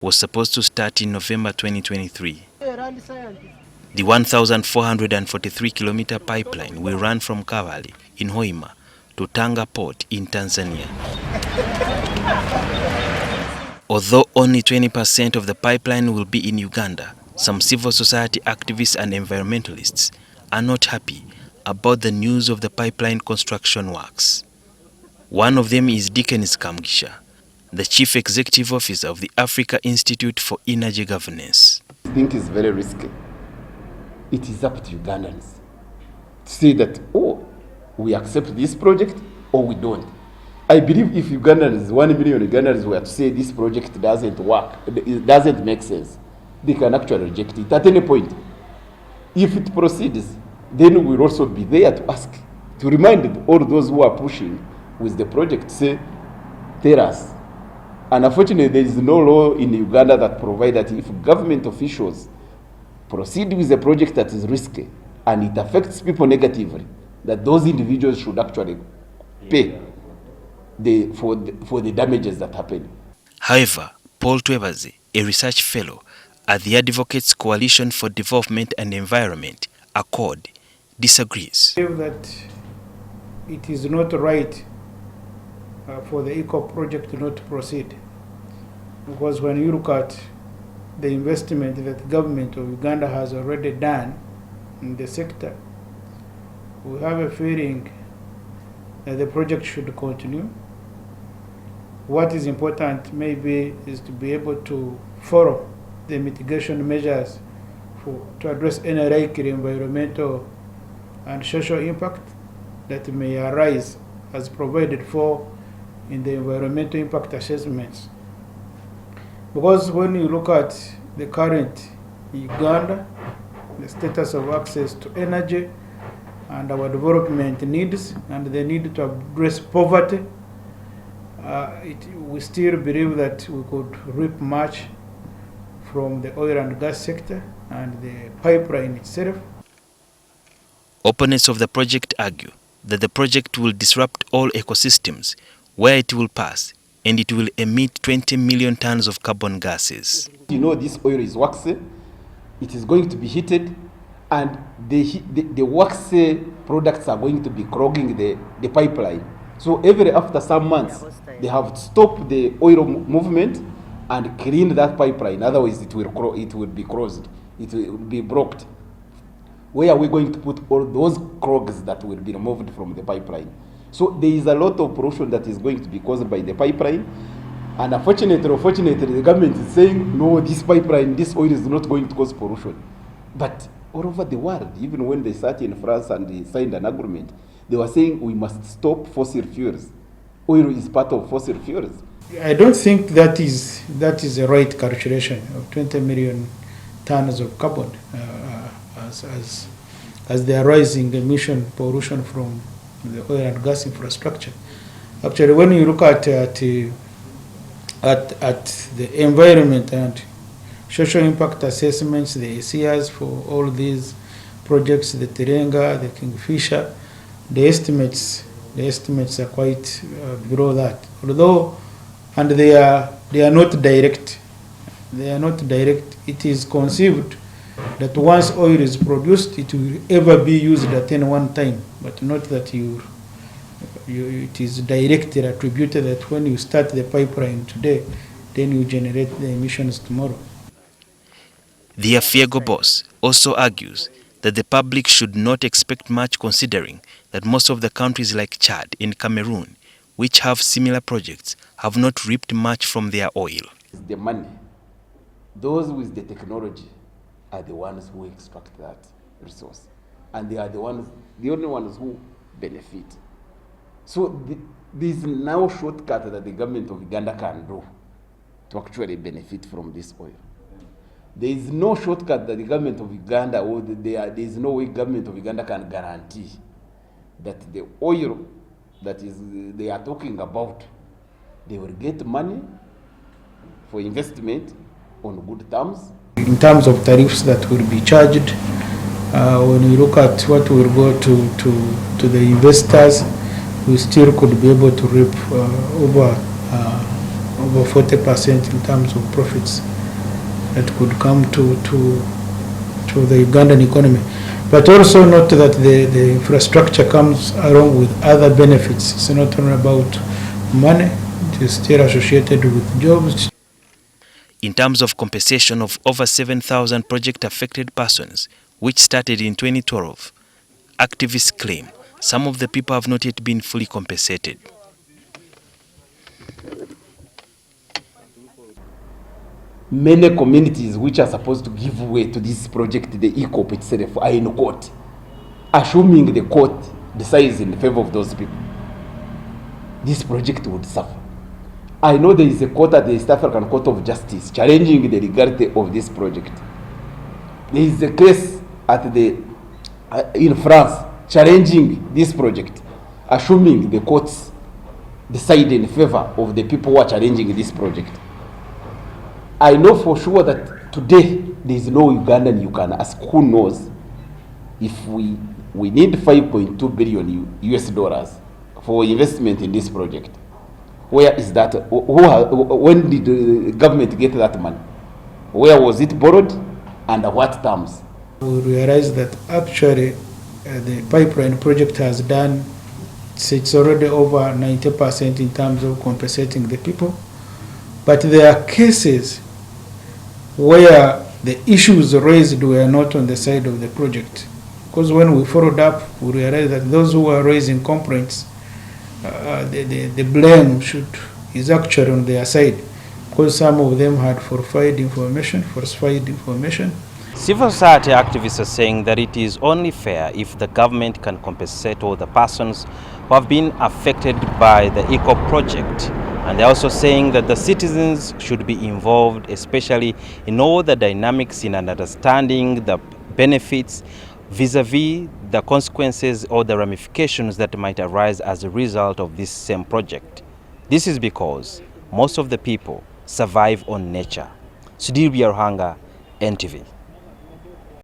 was supposed to start in November 2023. The 1,443-kilometer pipeline will run from Kavali in Hoima to Tanga Port in Tanzania. Although only 20% of the pipeline will be in Uganda, some civil society activists and environmentalists are not happy about the news of the pipeline construction works. One of them is Dickens Kamugisha, the Chief Executive Officer of the Africa Institute for Energy Governance. I think it's very risky. It is up to Ugandans to say that, oh, we accept this project or we don't. I believe if Ugandans, 1 million Ugandans were to say this project doesn't work, it doesn't make sense, they can actually reject it at any point. If it proceeds, then we'll also be there to ask, to remind all those who are pushing with the project, say, tell us. And unfortunately, there is no law in Uganda that provides that if government officials proceed with a project that is risky and it affects people negatively, that those individuals should actually pay for the damages that happen. However, Paul Twebaze, a research fellow at the Advocates Coalition for Development and Environment, ACCORD, disagrees. I believe that it is not right for the recoup project not to proceed, because when you look at the investment that the government of Uganda has already done in the sector, we have a feeling that the project should continue. What is important maybe is to be able to follow the mitigation measures to address any likely environmental and social impact that may arise as provided for in the environmental impact assessments. Because when you look at the current Uganda, the status of access to energy and our development needs and the need to address poverty, we still believe that we could reap much from the oil and gas sector and the pipeline itself. Opponents of the project argue that the project will disrupt all ecosystems where it will pass, and it will emit 20 million tons of carbon gases. You know, this oil is waxy, it is going to be heated, and the waxy products are going to be clogging the pipeline. So after some months, they have to stop the oil movement and clean that pipeline. Otherwise, it will be closed. It will be blocked. Where are we going to put all those clogs that will be removed from the pipeline? So there is a lot of pollution that is going to be caused by the pipeline. And unfortunately, the government is saying, no, this pipeline, this oil is not going to cause pollution. But all over the world, even when they sat in France and they signed an agreement, they were saying we must stop fossil fuels. Oil is part of fossil fuels. I don't think that is the right calculation of 20 million tons of carbon as the rising emission pollution from the oil and gas infrastructure. Actually, when you look at the environment and social impact assessments, the ACRs for all these projects, the Terenga, the Kingfisher, the estimates are quite below that. Although, and they are not direct. They are not direct. It is conceived that once oil is produced, it will ever be used at any one time, but not that it is directly attributed that when you start the pipeline today, then you generate the emissions tomorrow. The Afiego boss also argues that the public should not expect much, considering that most of the countries like Chad and Cameroon, which have similar projects, have not reaped much from their oil. The money, those with the technology are the ones who extract that resource. And they are the only ones who benefit. So there is now a shortcut that the government of Uganda can do to actually benefit from this oil. There is no shortcut that the government of Uganda, or there is no way government of Uganda can guarantee that the oil that they are talking about, they will get money for investment on good terms. In terms of tariffs that will be charged, when we look at what will go to the investors, we still could be able to reap over over 40% in terms of profits that could come to the Ugandan economy. But also note that the infrastructure comes along with other benefits. It's not only about money, it is still associated with jobs. In terms of compensation of over 7,000 project-affected persons, which started in 2012, activists claim some of the people have not yet been fully compensated. Many communities which are supposed to give way to this project, the ECOP itself, are in court, assuming the court decides in favor of those people. This project would suffer. I know there is a court at the East African Court of Justice challenging the legality of this project. There is a case at in France challenging this project, assuming the courts decide in favor of the people who are challenging this project. I know for sure that today there is no Ugandan you can ask who knows if we need 5.2 billion US dollars for investment in this project. Where is that? When did the government get that money? Where was it borrowed? Under what terms? We realized that actually the pipeline project has done, it's already over 90% in terms of compensating the people. But there are cases where the issues raised were not on the side of the project. Because when we followed up, we realized that those who were raising complaints, the blame is actually on their side, because some of them had falsified information. Civil society activists are saying that it is only fair if the government can compensate all the persons who have been affected by the ECOP project. And they're also saying that the citizens should be involved, especially in all the dynamics in understanding the benefits vis-a-vis the consequences or the ramifications that might arise as a result of this same project. This is because most of the people survive on nature. Sudhir Biarhanga, NTV.